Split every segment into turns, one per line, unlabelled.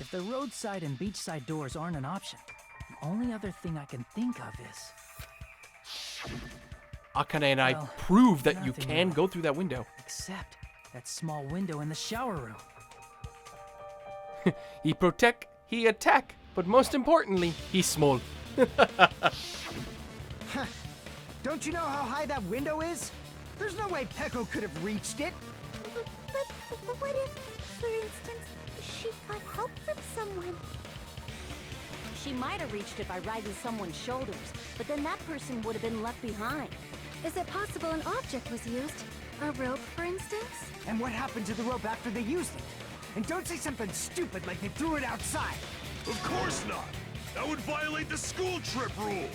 If the roadside and beachside doors aren't an option, the only other thing I can think of is...
Akane and I
Well,
prove that you
nothing
can
really.
go through that window.
Except that small window in the shower room.
He protect, he attack, but most importantly, he small.
Don't you know how high that window is? There's no way Peko could have reached it.
But what if, for instance, she got help from someone?
She might have reached it by riding someone's shoulders, but then that person would have been left behind.
Is it possible an object was used? A rope, for instance?
And what happened to the rope after they used it? And don't say something stupid like they threw it outside.
Of course not! That would violate the school trip rule!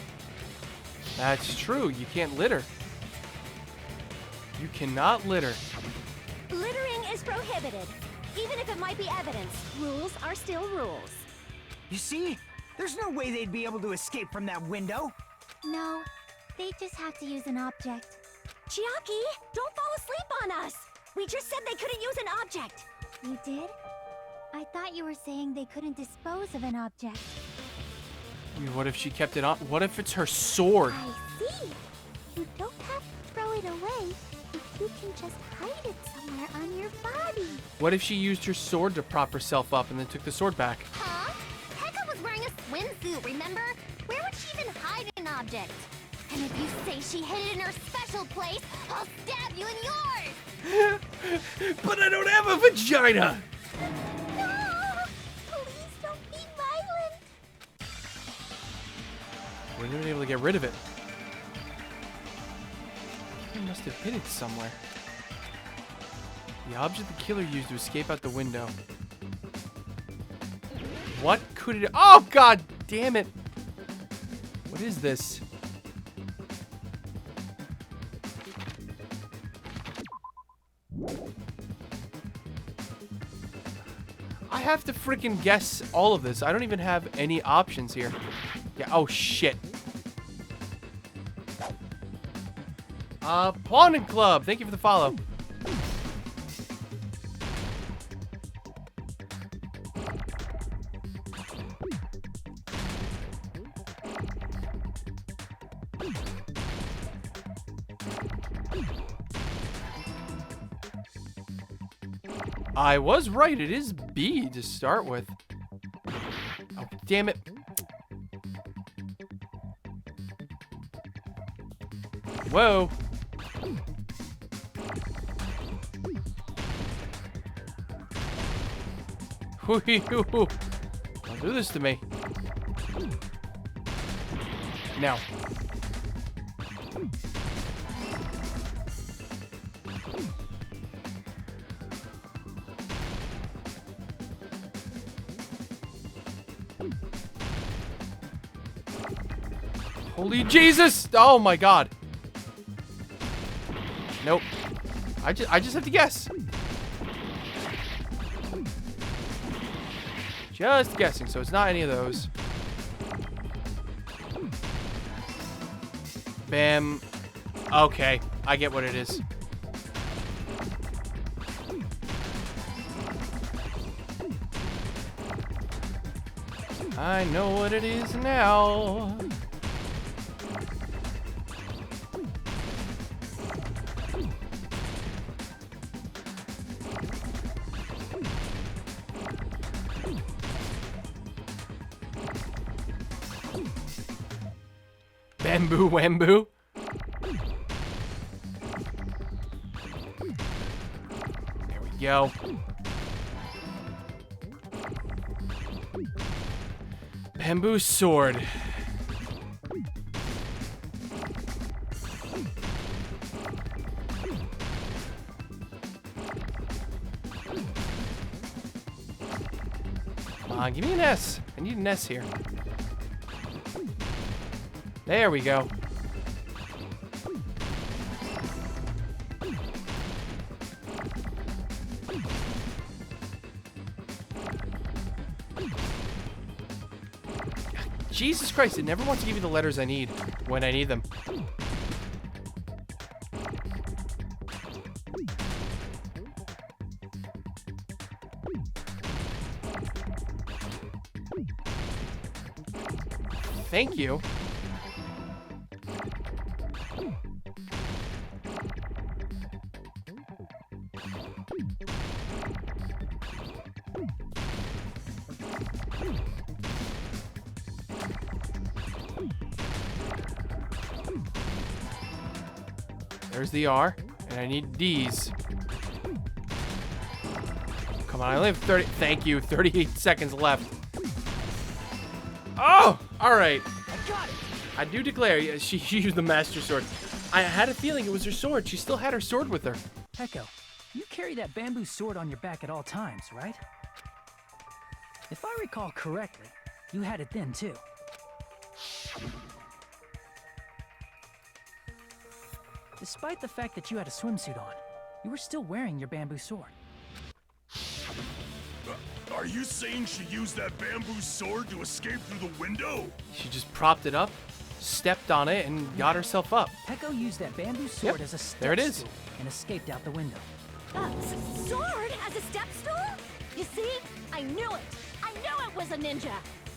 That's true. You can't litter. You cannot litter.
Littering is prohibited. Even if it might be evidence, rules are still rules.
You see? There's no way they'd be able to escape from that window.
No, they just have to use an object.
Chiaki, don't fall asleep on us! We just said they couldn't use an object!
You did? I thought you were saying they couldn't dispose of an object.
I mean, what if she kept it on? What if it's her sword?
I see. You don't have to throw it away if you can just hide it somewhere on your body.
What if she used her sword to prop herself up and then took the sword back?
Huh? Pekka was wearing a swimsuit, remember? Where would she even hide an object? And if you say she hid it in her special place, I'll stab you in yours!
But I don't have a vagina!
No! Please don't be violent.
We wouldn't be able to get rid of it. He must have hid it somewhere. The object the killer used to escape out the window. What could it... Oh, god damn it! What is this? I have to freaking guess all of this. I don't even have any options here. Yeah, oh shit. Pawning Club, thank you for the follow. I was right, it is B to start with. Oh, damn it. Whoa. Don't do this to me. Now. Holy Jesus! Oh my god. Nope. I just have to guess. Just guessing, so it's not any of those. Bam. Okay, I get what it is. I know what it is now. Bamboo Wamboo. There we go. Bamboo sword. Come on, give me an S. I need an S here. There we go. Jesus Christ, it never wants to give you the letters I need when I need them. Thank you. There's the R, and I need D's. Come on, I only have 30. Thank you. 38 seconds left. Oh, all right.
I got it.
I do declare, yeah, she used the Master Sword. I had a feeling it was her sword. She still had her sword with her.
Peko, you carry that bamboo sword on your back at all times, right? If I recall correctly, you had it then too. Despite the fact that you had a swimsuit on, you were still wearing your bamboo sword.
Are you saying she used that bamboo sword to escape through the window?
She just propped it up, stepped on it, and got herself up.
Peko used that bamboo sword
Yep,
as a step
there it is.
stool and escaped out the window.
Sword as a step stool? You see? I knew it! I knew it was a ninja!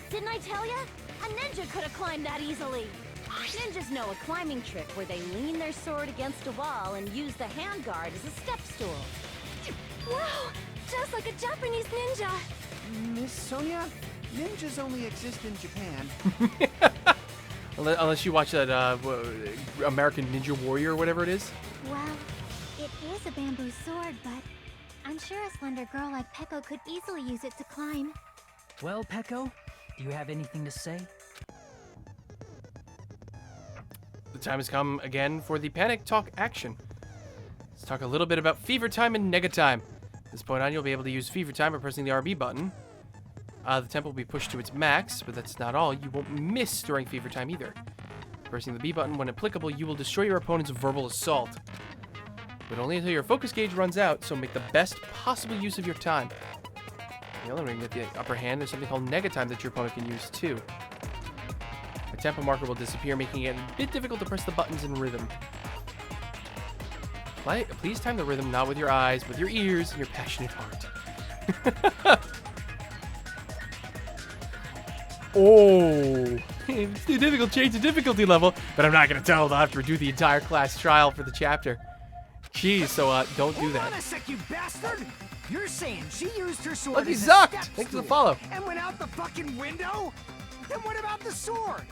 Didn't I tell ya? A ninja could have climbed that easily. Ninjas know a climbing trick where they lean their sword against a wall and use the handguard as a step stool. Wow! Just like a Japanese ninja!
Miss Sonia, ninjas only exist in Japan.
Unless you watch that American Ninja Warrior or whatever it is.
Well, it is a bamboo sword, but I'm sure a slender girl like Peko could easily use it to climb.
Well, Peko, do you have anything to say?
The time has come again for the panic talk action. Let's talk a little bit about fever time and nega time. At this point on, you'll be able to use fever time by pressing the RB button. The tempo will be pushed to its max, but that's not all. You won't miss during fever time either. Pressing the B button when applicable, you will destroy your opponent's verbal assault. But only until your focus gauge runs out, so make the best possible use of your time. The other ring at the upper hand, there's something called nega time that your opponent can use too. The tempo marker will disappear, making it a bit difficult to press the buttons in rhythm. Please time the rhythm not with your eyes, but with your ears and your passionate heart. Oh, it's too difficult. Change the difficulty level, but I'm not gonna tell. They'll have to redo the entire class trial for the chapter. Jeez, so don't do
Hold
that.
on a sec, you bastard! You're saying she used her sword
Look, he
as a
sucked.
step
Thanks for the
stool
follow.
and went out the fucking window? Then what about the sword?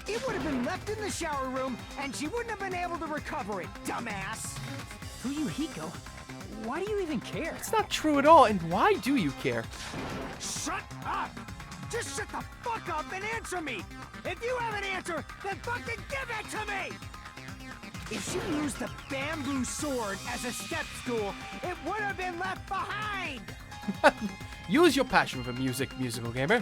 It would have been left in the shower room, and she wouldn't have been able to recover it, dumbass.
Fuyuhiko, why do you even care?
It's not true at all. And why do you care?
Shut up! Just shut the fuck up and answer me! If you have an answer, then fucking give it to me! If she used the bamboo sword as a step stool, it would have been left behind!
Use your passion for music, musical gamer.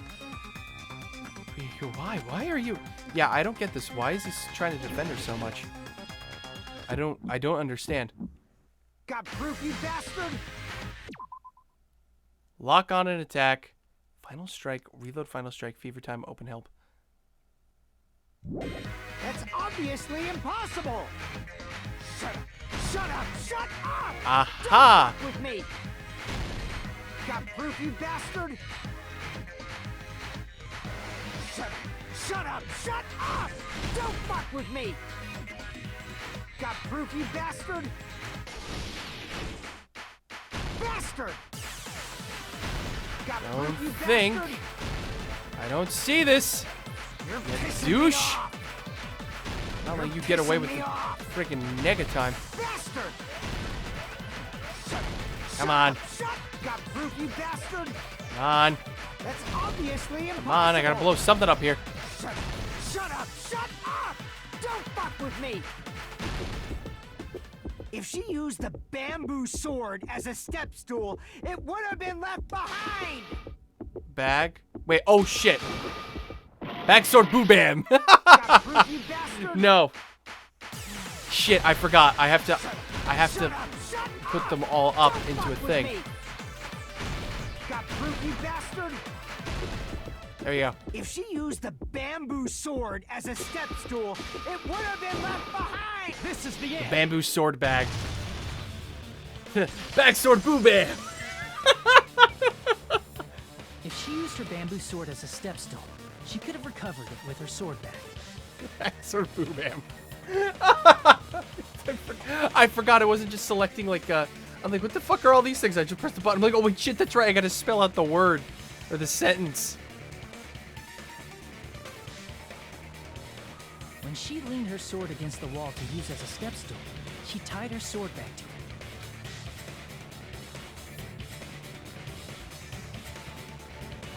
Why? Why are you? Yeah, I don't get this. Why is he trying to defend her so much? I don't understand.
Got proof, you bastard?
Lock on an attack. Final strike. Reload. Final strike. Fever time. Open help.
That's obviously impossible! Shut up! Shut up! Shut up!
Aha!
Don't fuck with me! Got proof, you bastard? Shut up! Shut up! Shut up! Don't fuck with me! Got proof, you bastard? Bastard! Got
Don't
proof, you
think.
bastard?
I don't see this.
You're
You
pissing
douche.
me off!
Not
You're
let you get away
pissing
with
me
the
off.
freaking nega time.
Bastard! Shut,
Come on.
Shut! Got proof, you bastard!
Come on.
That's obviously impossible!
Come on. I gotta blow something up here.
Shut up! Shut up! Don't fuck with me! If she used the bamboo sword as a step stool, it would have been left behind!
Bag. Wait. Oh shit. Bag sword boo bam.
Got proof, you bastard!
No. Shit. I forgot. I have to
Shut up! Shut
put
up!
them all up
Don't
into a
fuck with
thing.
me. Got proof, you bastard!
There you go.
If she used the bamboo sword as a step stool, it would have been left behind! This is the end!
Bamboo sword bag. Bag sword boo bam.
If she used her bamboo sword as a step stool, she could have recovered it with her sword back.
Sort of boom bam. I forgot it wasn't just selecting like I'm like, what the fuck are all these things? I just pressed the button. I'm like, oh wait, shit, that's right. I gotta spell out the word or the sentence.
When she leaned her sword against the wall to use as a step stool, she tied her sword back to it.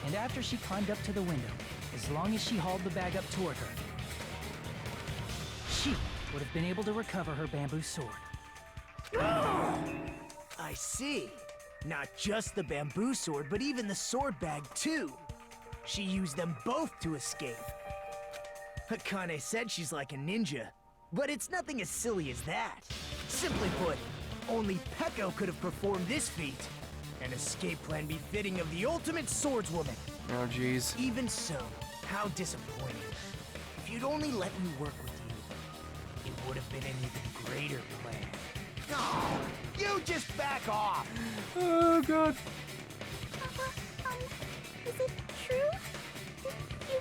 And after she climbed up to the window, as long as she hauled the bag up toward her, she would have been able to recover her bamboo sword.
I see. Not just the bamboo sword, but even the sword bag too. She used them both to escape. Akane said she's like a ninja, but it's nothing as silly as that. Simply put, only Peko could have performed this feat. An escape plan befitting of the ultimate swordswoman.
Oh jeez.
Even so, how disappointing. If you'd only let me work with you, it would have been an even greater plan. Oh, you just back off!
Oh god.
Is it true? You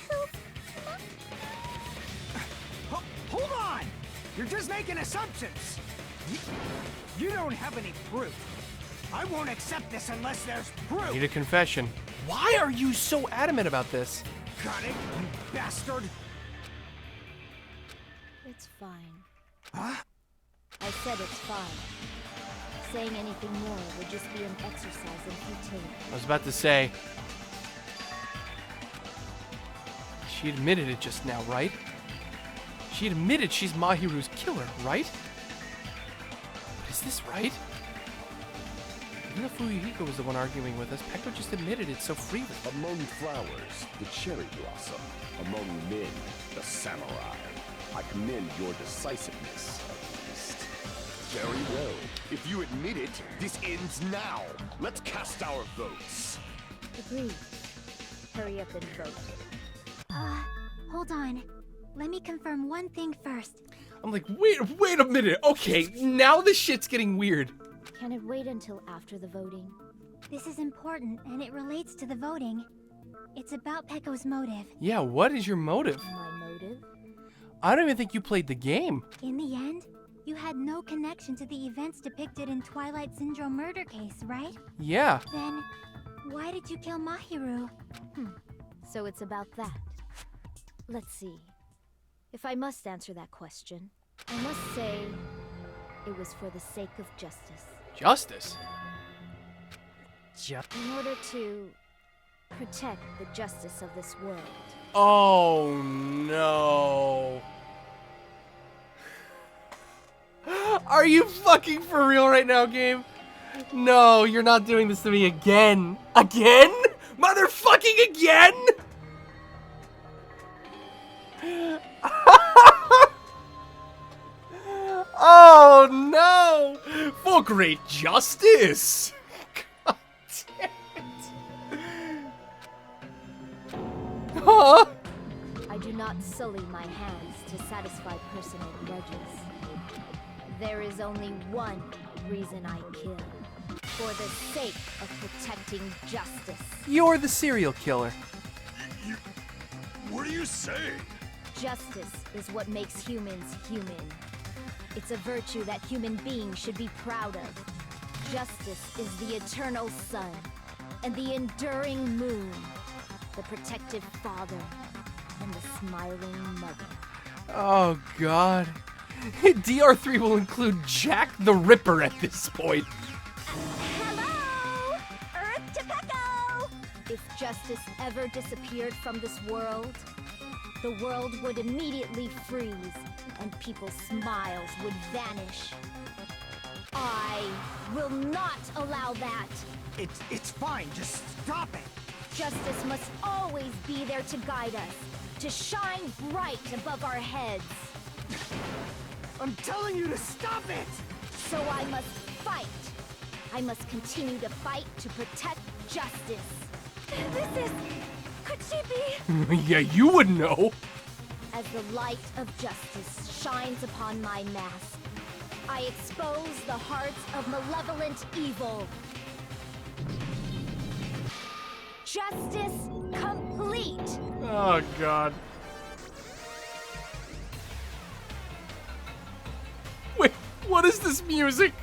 killed Maki?
Hold on! You're just making assumptions! You don't have any proof. I won't accept this unless there's proof!
Need a confession. Why are you so adamant about this?
Got it, you bastard!
It's fine.
Huh?
I said it's fine. Saying anything more would just be an exercise in futility.
I was about to say. She admitted it just now, right? She admitted she's Mahiru's killer, right? But is this right? Even if Fuyuhiko was the one arguing with us, Peko just admitted it so freely.
Among flowers, the cherry blossom. Among men, the samurai. I commend your decisiveness, at least. Very well. If you admit it, this ends now. Let's cast our votes.
Agreed. Hurry up and vote.
Hold on. Let me confirm one thing first.
I'm like, wait a minute. Okay, now this shit's getting weird.
Can it wait until after the voting?
This is important, and it relates to the voting. It's about Peko's motive.
Yeah, what is your motive?
My motive?
I don't even think you played the game.
In the end, you had no connection to the events depicted in Twilight Syndrome murder case, right?
Yeah.
Then, why did you kill Mahiru?
So it's about that. Let's see. If I must answer that question, I must say it was for the sake of justice.
Justice?
In order to protect the justice of this world.
Oh no. Are you fucking for real right now, game? No, you're not doing this to me again. Again? Motherfucking again? Oh no! For great justice! God damn it. Huh?
I do not sully my hands to satisfy personal grudges. There is only one reason I kill. For the sake of protecting justice.
You're the serial killer.
What are you saying?
Justice is what makes humans human. It's a virtue that human beings should be proud of. Justice is the eternal sun and the enduring moon, the protective father and the smiling mother.
Oh god. DR3 will include Jack the Ripper at this point.
Hello! Earth to Peko! If justice ever disappeared from this world, the world would immediately freeze and people's smiles would vanish. I will not allow that.
It's fine, just stop it.
Justice must always be there to guide us, to shine bright above our heads.
I'm telling you to stop it!
So I must fight. I must continue to fight to protect justice. This is... could she be?
Yeah, you would know.
As the light of justice shines upon my mask, I expose the hearts of malevolent evil. justice complete.
Oh, God. Wait, what is this music?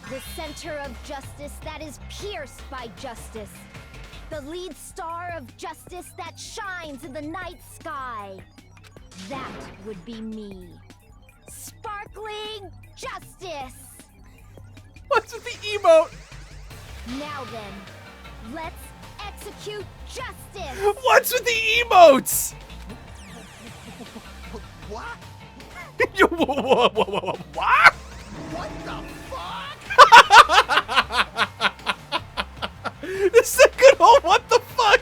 The center of justice that is pierced by justice. The lead star of justice that shines in the night sky. That would be me. Sparkling justice!
What's with the emote?
Now then, let's execute justice!
What's with the emotes?
What?
What?
What the fuck?
This is a good old what the fuck?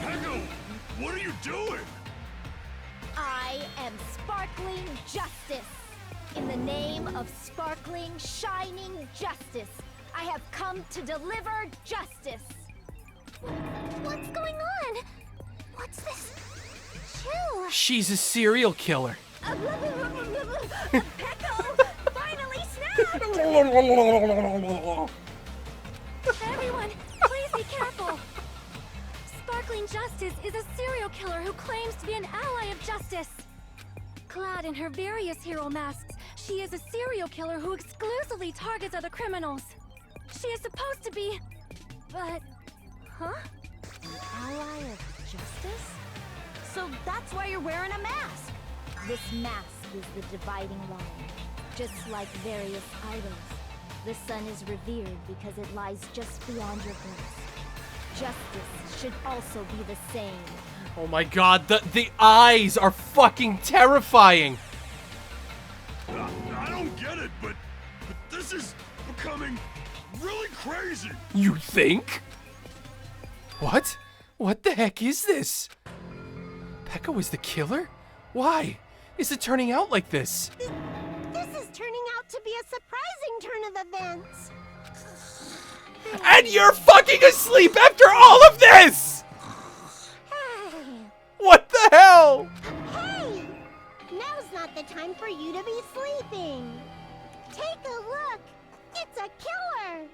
Echo, what are you doing?
I am sparkling justice. In the name of sparkling, shining justice, I have come to deliver justice. What's going on? What's this? Chill.
She's a serial killer.
Pecco! Finally snapped! Everyone, please be careful. Sparkling Justice is a serial killer who claims to be an ally of justice. Clad in her various hero masks, she is a serial killer who exclusively targets other criminals. She is supposed to be... but... huh? An ally of justice? So that's why you're wearing a mask. This mask is the dividing line. Just like various idols, the sun is revered because it lies just beyond your glass. Justice should also be the same.
Oh my God, the eyes are fucking terrifying.
I don't get it, but this is becoming really crazy.
You think? What? What the heck is this? Pekka was the killer? Why is it turning out like this?
This is turning out to be a surprising turn of events.
And you're fucking asleep after all of this!
Hey!
What the hell?
Hey! Now's not the time for you to be sleeping. Take a look. It's a killer.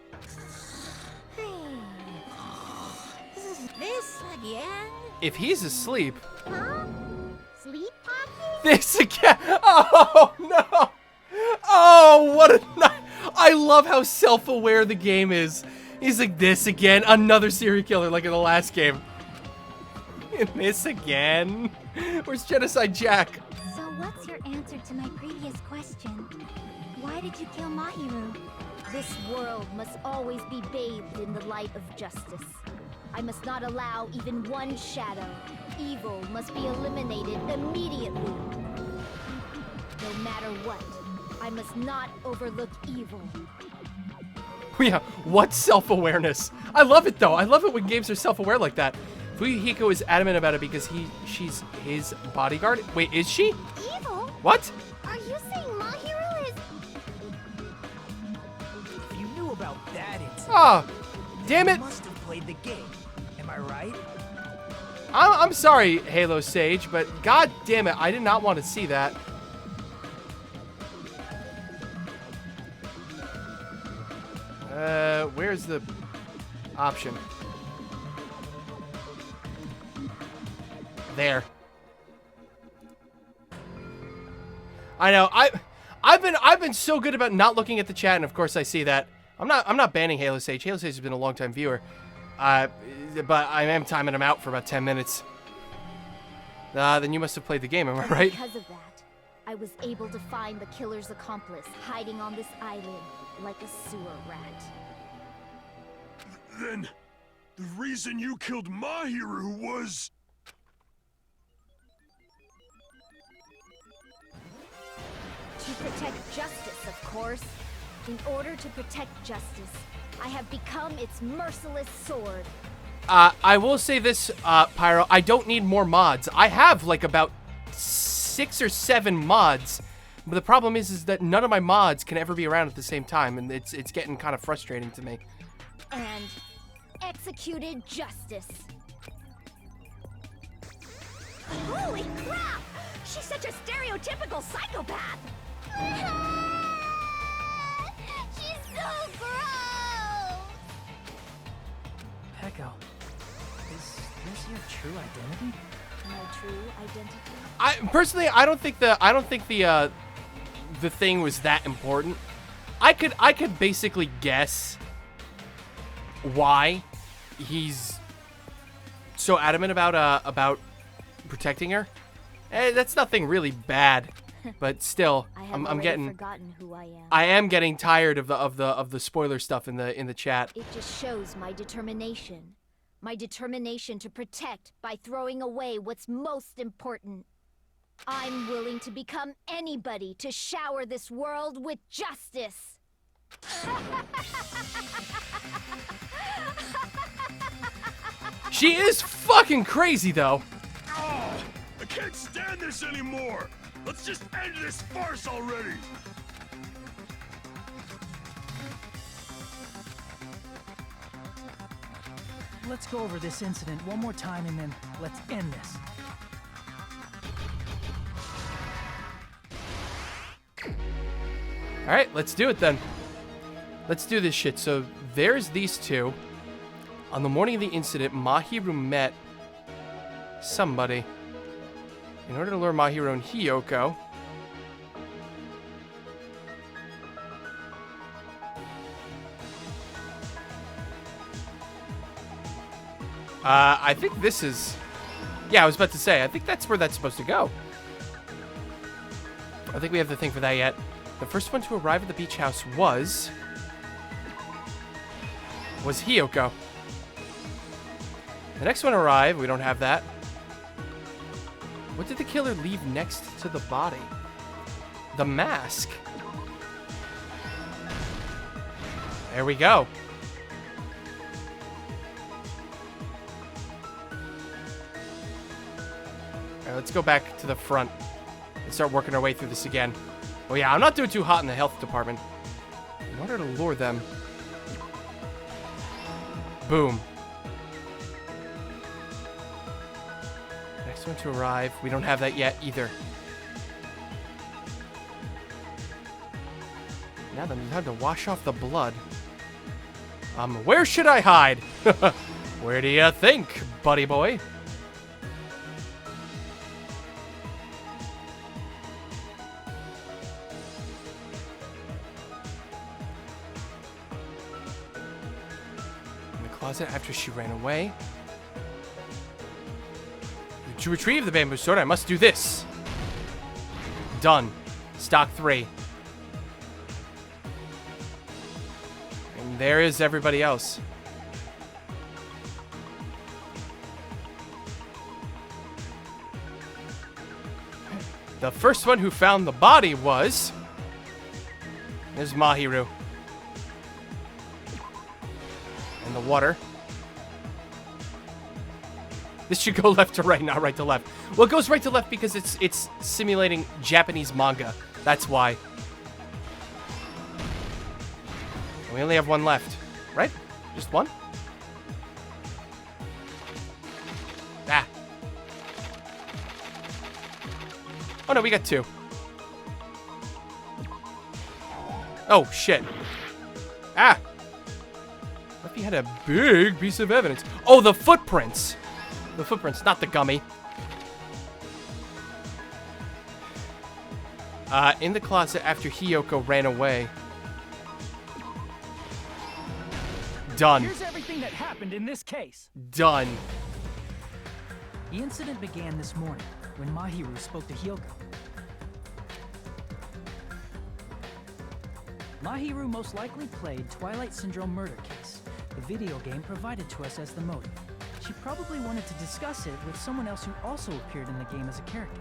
This again?
If he's asleep,
Huh? Sleep talking?
this again. Oh no! Oh, what a night! I love how self-aware the game is. He's like, this again, another serial killer like in the last game. This again? Where's Genocide Jack?
So what's your answer to my previous question? Why did you kill Mahiru?
This world must always be bathed in the light of justice. I must not allow even one shadow. Evil must be eliminated immediately. No matter what, I must not overlook evil.
Yeah, what self-awareness? I love it though. I love it when games are self-aware like that. Fuyuhiko is adamant about it because she's his bodyguard. Wait, is she?
Evil?
What?
Are you saying Mahiru is...
If you knew about that incident,
Ah, damn
you
it.
must have played the game. Am I right?
I'm sorry, Halo Sage, but god damn it, I did not want to see that. Where's the option? There. I know. I've been so good about not looking at the chat, and of course I see that. I'm not banning Halo Sage. Halo Sage has been a long-time viewer. But I am timing him out for about 10 minutes. Then you must have played the game, am I right?
Because of that, I was able to find the killer's accomplice hiding on this island like a sewer rat.
Then, the reason you killed Mahiru was...
To protect justice, of course. In order to protect justice, I have become its merciless sword.
I will say this, Pyro, I don't need more mods. I have like about 6 or 7 mods. But the problem is that none of my mods can ever be around at the same time, and it's getting kind of frustrating to me.
And executed justice. Holy crap! She's such a stereotypical psychopath!
She's so gross!
Hiyoko, is this your true identity?
My true identity?
I don't think the thing was that important. I could basically guess why he's so adamant about protecting her. That's nothing really bad, but still, I'm getting
forgotten who I am.
I am getting tired of the spoiler stuff in the chat.
It just shows my determination. My determination to protect by throwing away what's most important. I'm willing to become anybody to shower this world with justice.
She is fucking crazy though.
Oh, I can't stand this anymore. Let's just end this farce already.
Let's go over this incident one more time and then let's end this.
All right, let's do it then. Let's do this shit. So there's these two. On the morning of the incident, Mahiru met somebody. In order to lure Mahiru and Hiyoko, I think this is... Yeah, I was about to say, I think that's where that's supposed to go. I think we have the thing for that yet. The first one to arrive at the beach house was Hiyoko. The next one to arrive, we don't have that. What did the killer leave next to the body? The mask. There we go. All right, let's go back to the front and start working our way through this again. Oh yeah, I'm not doing too hot in the health department. In order to lure them. Boom. Next one to arrive. We don't have that yet either. Now then, time to wash off the blood. Where should I hide? Where do you think, buddy boy? Closet after she ran away. To retrieve the bamboo sword, I must do this. Done. Stock 3. And there is everybody else. The first one who found the body was... There's Mahiru. In the water. This should go left to right, not right to left. Well, it goes right to left because it's simulating Japanese manga. That's why. We only have one left, right? Just one? Ah. Oh no, we got 2. Oh shit. Ah. He had a big piece of evidence. Oh, the footprints. The footprints, not the gummy. In the closet after Hiyoko ran away. Done.
Here's everything that happened in this case.
Done.
The incident began this morning when Mahiru spoke to Hiyoko. Mahiru most likely played Twilight Syndrome murder case, the video game provided to us as the motive. She probably wanted to discuss it with someone else who also appeared in the game as a character.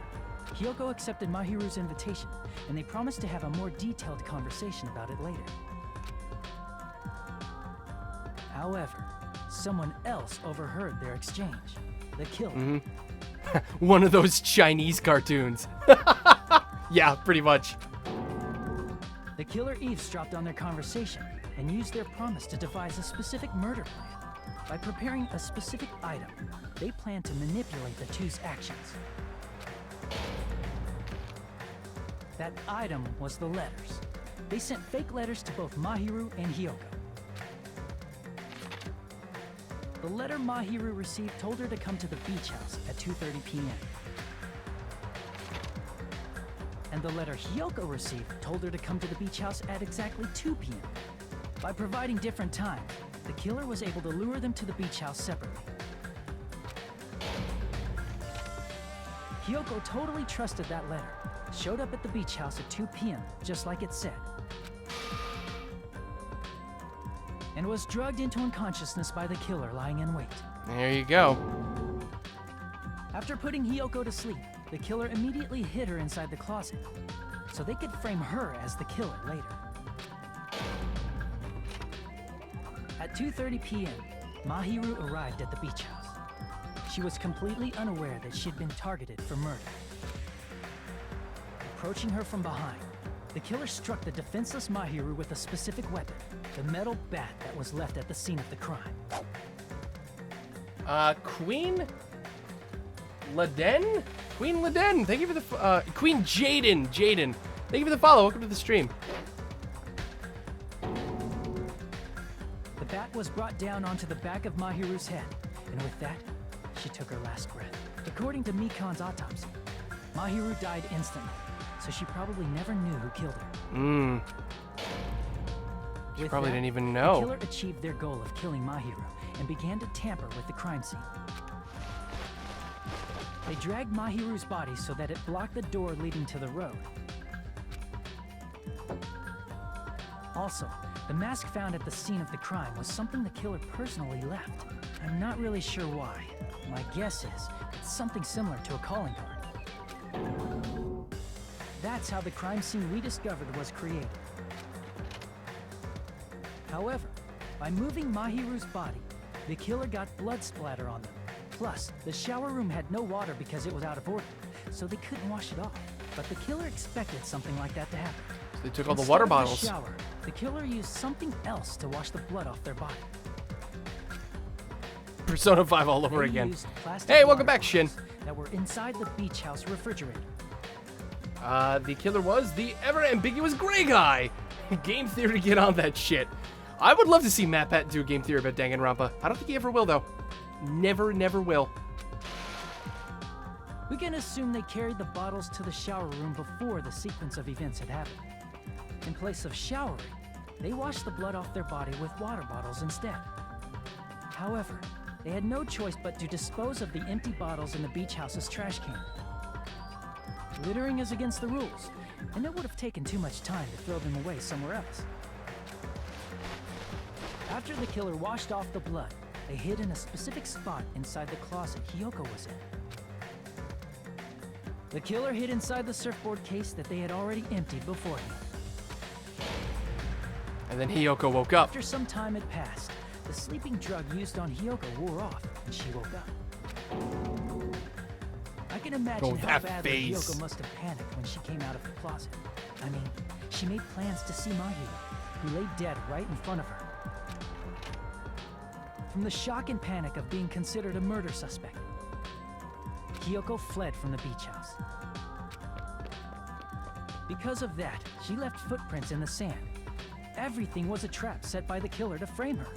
Hiyoko accepted Mahiru's invitation, and they promised to have a more detailed conversation about it later. However, someone else overheard their exchange. The killer.
One of those Chinese cartoons. Yeah, pretty much.
The killer eavesdropped on their conversation and used their promise to devise a specific murder plan. By preparing a specific item, they planned to manipulate the two's actions. That item was the letters. They sent fake letters to both Mahiru and Hiyoko. The letter Mahiru received told her to come to the beach house at 2:30 p.m. And the letter Hiyoko received told her to come to the beach house at exactly 2 p.m. By providing different times, the killer was able to lure them to the beach house separately. Hiyoko totally trusted that letter, showed up at the beach house at 2 p.m., just like it said, and was drugged into unconsciousness by the killer lying in wait.
There you go.
After putting Hiyoko to sleep, the killer immediately hid her inside the closet, so they could frame her as the killer later. At 2:30 p.m., Mahiru arrived at the beach house. She was completely unaware that she'd been targeted for murder. Approaching her from behind, the killer struck the defenseless Mahiru with a specific weapon, the metal bat that was left at the scene of the crime.
Queen Laden? Queen Laden, thank you for the, Queen Jaden, thank you for the follow, welcome to the stream.
The bat was brought down onto the back of Mahiru's head, and with that, she took her last breath. According to Mikan's autopsy, Mahiru died instantly, so she probably never knew who killed her.
She
With
probably
that,
didn't even
the
know.
killer achieved their goal of killing Mahiru and began to tamper with the crime scene. They dragged Mahiru's body so that it blocked the door leading to the road. Also, the mask found at the scene of the crime was something the killer personally left. I'm not really sure why. My guess is it's something similar to a calling card. That's how the crime scene we discovered was created. However, by moving Mahiru's body, the killer got blood splatter on them. Plus, the shower room had no water because it was out of order, so they couldn't wash it off. But the killer expected something like that to happen.
So they took all the
Instead
water
of
bottles.
The shower, the killer used something else to wash the blood off their body.
Persona 5 all over
They
again.
used plastic
Hey, welcome
water
back, Shin.
bottles that were inside the beach house refrigerator.
The killer was the ever-ambiguous gray guy. Game theory, get on that shit. I would love to see Matt Patton do a game theory about Danganronpa. I don't think he ever will, though. Never will.
We can assume they carried the bottles to the shower room before the sequence of events had happened. In place of showering, they washed the blood off their body with water bottles instead. However, they had no choice but to dispose of the empty bottles in the beach house's trash can. Littering is against the rules, and it would have taken too much time to throw them away somewhere else. After the killer washed off the blood, they hid in a specific spot inside the closet Hiyoko was in. The killer hid inside the surfboard case that they had already emptied beforehand.
And then Hiyoko woke up.
After some time had passed, the sleeping drug used on Hiyoko wore off, and she woke up. I can imagine
Oh,
how
that
badly
face.
Hiyoko must have panicked when she came out of the closet. I mean, she made plans to see Mahiru, who lay dead right in front of her. From the shock and panic of being considered a murder suspect, Hiyoko fled from the beach house. Because of that, she left footprints in the sand. Everything was a trap set by the killer to frame her.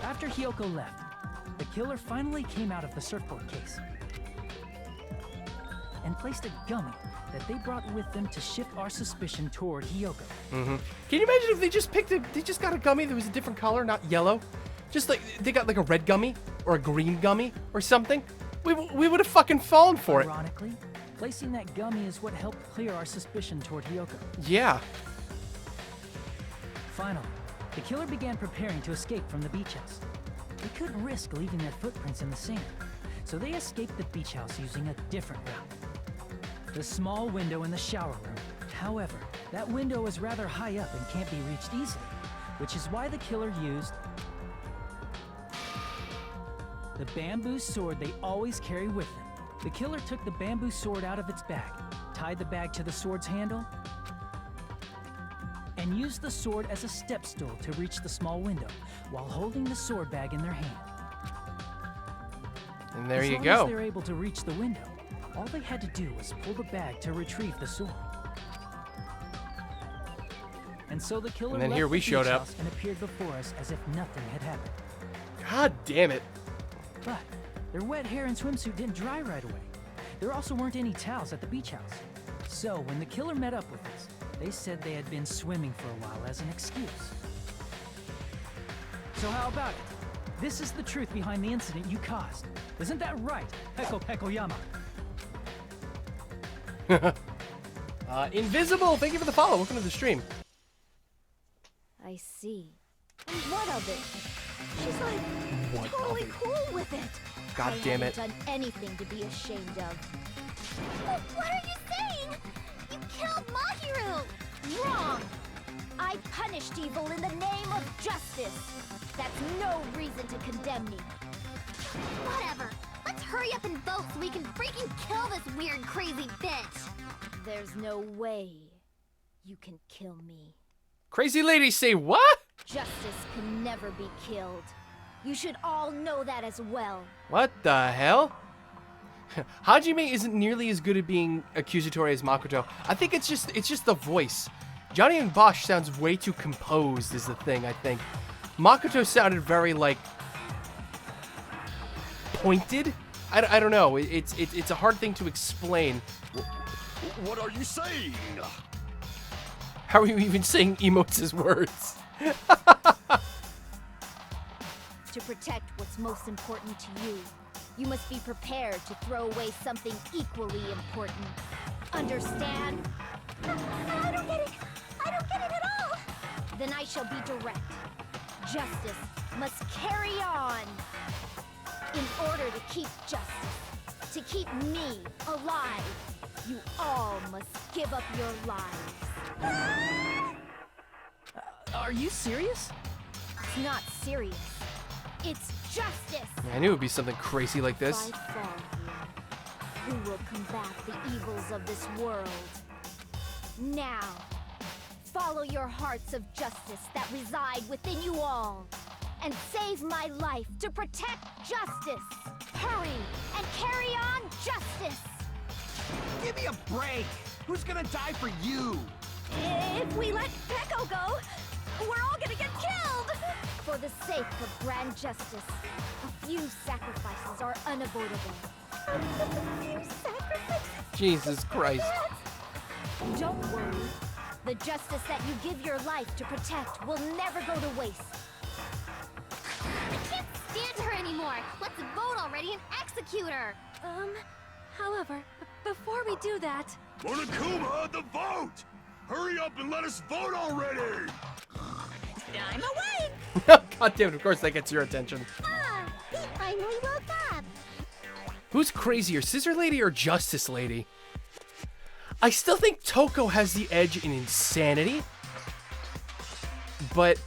After Hiyoko left, the killer finally came out of the surfboard case and placed a gummy that they brought with them to shift our suspicion toward Hiyoko.
Can you imagine if they just they just got a gummy that was a different color, not yellow? Just like, they got like a red gummy or a green gummy or something? We would have fucking fallen for it.
Ironically, placing that gummy is what helped clear our suspicion toward Hiyoko.
Yeah.
Finally, the killer began preparing to escape from the beach house. They couldn't risk leaving their footprints in the sand, so they escaped the beach house using a different route. The small window in the shower room. However, that window is rather high up and can't be reached easily, which is why the killer used the bamboo sword they always carry with them. The killer took the bamboo sword out of its bag, tied the bag to the sword's handle, and used the sword as a step stool to reach the small window while holding the sword bag in their hand.
And there you
As long
go.
as they were able to reach the window, all they had to do was pull the bag to retrieve the sword. And so the killer
And then
left
here we
the
showed
beach
up.
house and appeared before us as if nothing had happened.
God damn it.
But their wet hair and swimsuit didn't dry right away. There also weren't any towels at the beach house. So when the killer met up with us, they said they had been swimming for a while as an excuse. So how about it? This is the truth behind the incident you caused. Isn't that right, Peko Pekoyama?
Invisible, thank you for the follow. Welcome to the stream.
I see. And what of it? She's like
What
totally
of it?
cool with it.
God damn it.
I haven't done anything to be ashamed of.
What are you saying? You killed Mahiru!
Wrong! I punished evil in the name of justice. That's no reason to condemn me.
Whatever. Let's hurry up and vote so we can freaking kill this weird, crazy bitch.
There's no way you can kill me.
Crazy lady say what?
Justice can never be killed. You should all know that as well.
What the hell? Hajime isn't nearly as good at being accusatory as Makoto. I think it's just the voice. Johnny and Bosch sounds way too composed is the thing, I think. Makoto sounded very, like, pointed? I don't know. It's a hard thing to explain.
What are you saying?
How are you even saying emotes' words?
To protect what's most important to you, you must be prepared to throw away something equally important. Understand?
I don't get it. I don't get it at all.
Then I shall be direct. Justice must carry on. In order to keep justice, to keep me alive, you all must give up your lives.
Are you serious?
It's not serious. It's justice.
I knew it would be something crazy like this.
If I fall here, who will combat the evils of this world? Now, follow your hearts of justice that reside within you all, and save my life to protect justice. Hurry and carry on justice.
Give me a break! Who's gonna die for you?
If we let Peko go, we're all gonna get killed! For the sake of grand justice, a few sacrifices are unavoidable.
Jesus Christ.
Don't worry. The justice that you give your life to protect will never go to waste.
I can't stand her anymore. Let's vote already and execute her.
However, before we do that...
Monokuma, the vote! Hurry up and let us vote already!
I'm awake!
God damn it, of course that gets your attention.
Ah, he finally woke up.
Who's crazier, Scissor Lady or Justice Lady? I still think Toko has the edge in insanity. But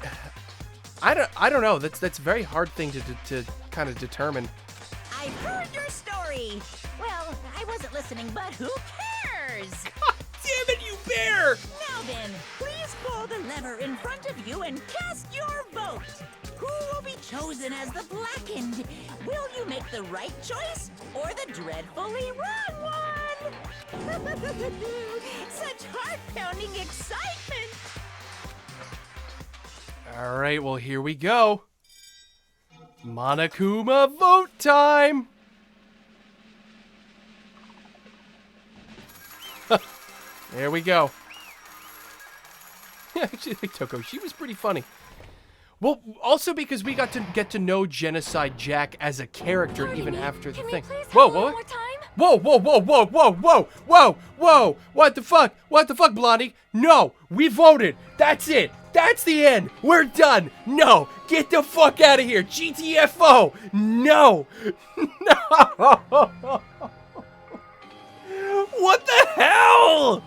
I don't know. That's a very hard thing to kind of determine.
I've heard your story. Well, I wasn't listening, but who cares?
God damn it, you bear!
Now then, please pull the lever in front of you and cast your vote. Who will be chosen as the blackened? Will you make the right choice or the dreadfully wrong one? Such heart-pounding excitement!
All right, well, here we go. Monokuma vote time! There we go. Yeah, actually, like Toko, she was pretty funny. Well, also because we got to get to know Genocide Jack as a character even after the thing. Whoa, what? Whoa, whoa, whoa, whoa, whoa, whoa, whoa, whoa! What the fuck? What the fuck, Blondie? No, we voted. That's it. That's the end. We're done. No, get the fuck out of here. GTFO. No. No. What the hell?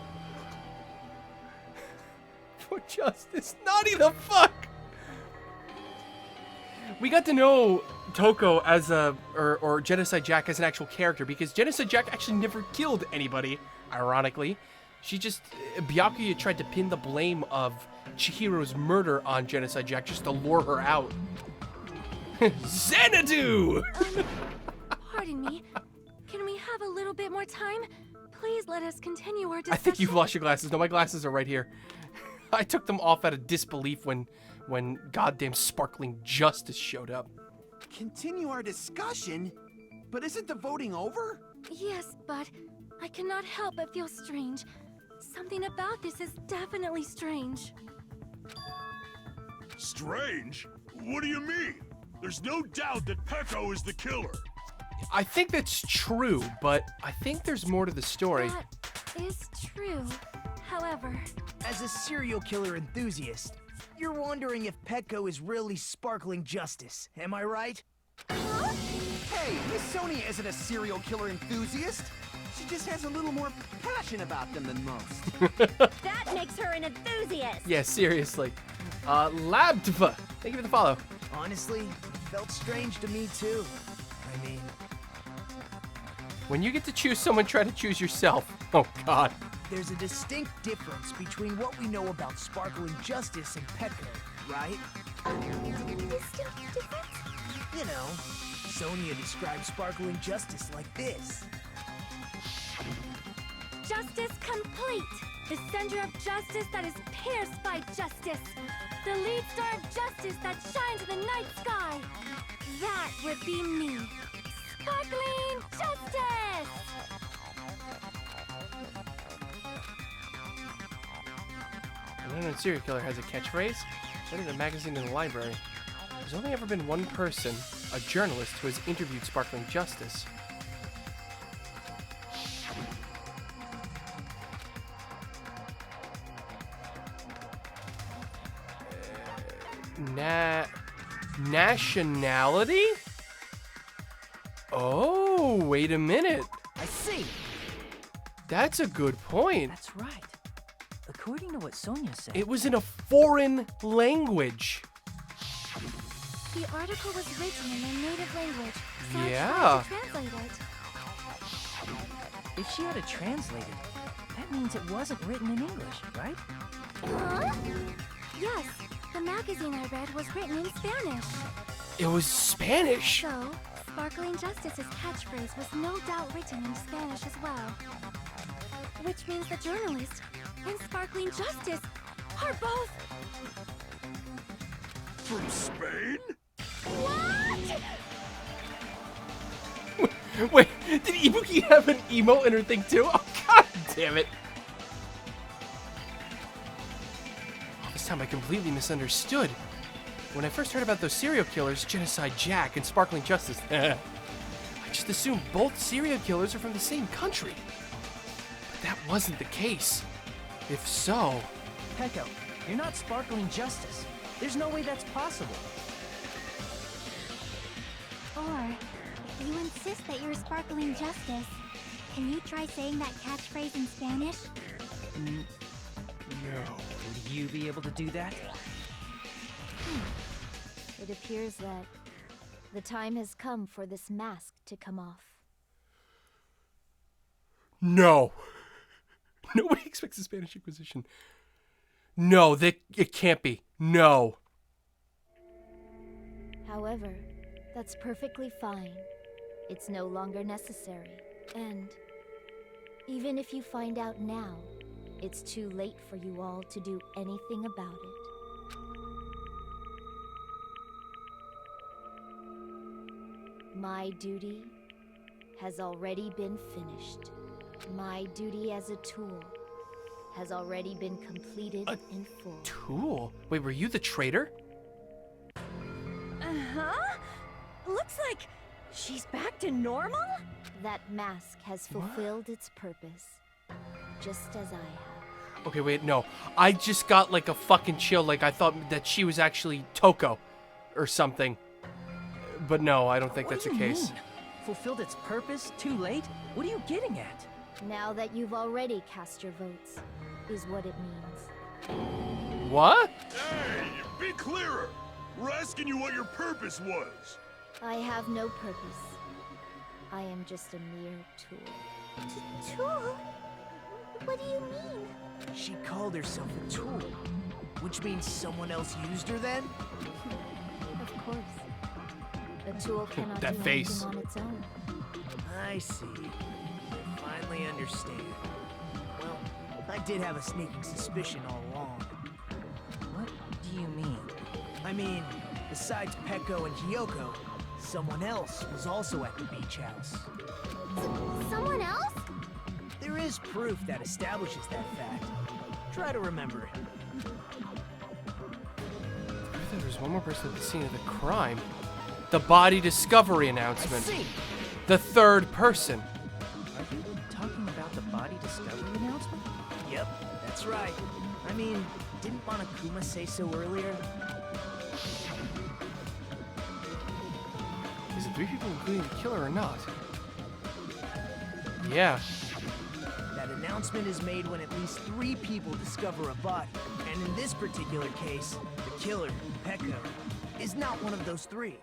For justice, naughty the fuck. We got to know Toko as or Genocide Jack as an actual character because Genocide Jack actually never killed anybody, ironically. She just, Byakuya tried to pin the blame of Chihiro's murder on Genocide Jack just to lure her out. Xanadu!
Pardon me. Can we have a little bit more time? Please let us continue our discussion.
I think you've lost your glasses. No, my glasses are right here. I took them off out of disbelief when goddamn Sparkling Justice showed up.
Continue our discussion? But isn't the voting over?
Yes, but I cannot help but feel strange. Something about this is definitely strange.
Strange? What do you mean? There's no doubt that Pecco is the killer.
I think that's true, but I think there's more to the story.
That is true. However,
As a serial killer enthusiast, you're wondering if Petco is really Sparkling Justice, am I right? Hey, Miss Sonia isn't a serial killer enthusiast. She just has a little more passion about them than most.
that makes her an enthusiast.
Yeah, seriously. Labdva, thank you for the follow.
Honestly, it felt strange to me too. I mean,
When you get to choose someone, try to choose yourself. Oh, God.
there's a distinct difference between what we know about Sparkling Justice and Petco, right?
Distinct difference?
You know, Sonia describes Sparkling Justice like this.
Justice complete. The center of justice that is pierced by justice. The lead star of justice that shines in the night sky. That would be me. Sparkling Justice!
An unknown serial killer has a catchphrase. Read in a magazine in the library. There's only ever been one person, a journalist, who has interviewed Sparkling Justice. Nationality? Oh, wait a minute.
I see.
That's a good point.
That's right. According to what Sonia said,
It was in a foreign language.
The article was written in their native language, so
Yeah.
I tried to translate it.
if she had it translated, that means it wasn't written in English, right?
Huh? Yes, the magazine I read was written in Spanish.
It was Spanish.
So, Sparkling Justice's catchphrase was no doubt written in Spanish as well. Which means the journalist and Sparkling Justice are both...
From Spain?
What?
Wait, did Ibuki have an emote in her thing too? Oh, God damn it. This time I completely misunderstood. When I first heard about those serial killers, Genocide Jack and Sparkling Justice, I just assumed both serial killers are from the same country. But that wasn't the case. If so...
Petco, you're not Sparkling Justice. There's no way that's possible.
Or, if you insist that you're Sparkling Justice, can you try saying that catchphrase in Spanish?
No.
Would you be able to do that?
It appears that the time has come for this mask to come off.
No. Nobody expects the Spanish Inquisition. No, it can't be. No.
However, that's perfectly fine. It's no longer necessary. And even if you find out now, it's too late for you all to do anything about it. My duty has already been finished. My duty as a tool has already been completed in full.
Tool? Wait, were you the traitor?
Uh-huh. Looks like she's back to normal? That mask has fulfilled its purpose, just as I have.
Okay, wait, no. I just got like a fucking chill. Like I thought that she was actually Toko or something. But no, I don't think that's the case.
Mean? Fulfilled its purpose? Too late? What are you getting at?
Now that you've already cast your votes, is what it means.
What?
Hey, be clearer. We're asking you what your purpose was.
I have no purpose. I am just a mere tool.
Tool? What do you mean?
She called herself a tool, which means someone else used her then?
Of course. A tool cannot
That
do
face.
anything on its own.
I see. I finally understand. Well, I did have a sneaking suspicion all along.
do you mean?
I mean, besides Peko and Hiyoko, someone else was also at the beach house.
Someone else?
There is proof that establishes that fact. Try to remember it.
I thought there was one more person at the scene of the crime. The body discovery
I
announcement.
see.
The third person.
Are you talking about the body discovery announcement?
Yep, that's right. I mean, didn't Monokuma say so earlier?
Is it 3 people including the killer or not? Yeah.
That announcement is made when at least 3 people discover a body. And in this particular case, the killer, Peko, is not one of those 3.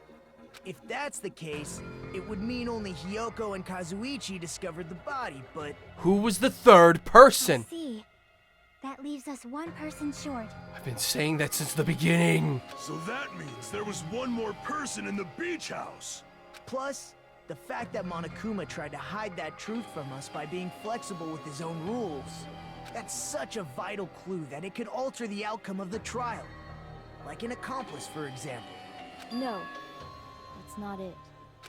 If that's the case, it would mean only Hiyoko and Kazuichi discovered the body, but
Who was the third person?
See, that leaves us one person short.
I've been saying that since the beginning.
So that means there was one more person in the beach house.
plus, the fact that Monokuma tried to hide that truth from us by being flexible with his own rules. That's such a vital clue that it could alter the outcome of the trial. Like an accomplice, for example.
No, that's not it.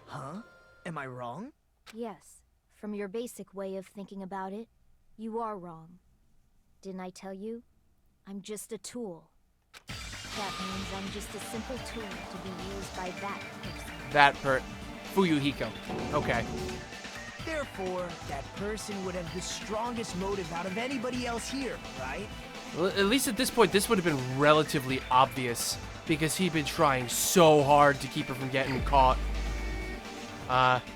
Huh? Am I wrong?
Yes, from your basic way of thinking about it, you are wrong. Didn't I tell you? I'm just a tool. That means I'm just a simple tool to be used by that person.
Fuyuhiko. Okay.
Therefore, that person would have the strongest motive out of anybody else here, right?
Well, at least at this point, this would have been relatively obvious because he'd been trying so hard to keep her from getting caught.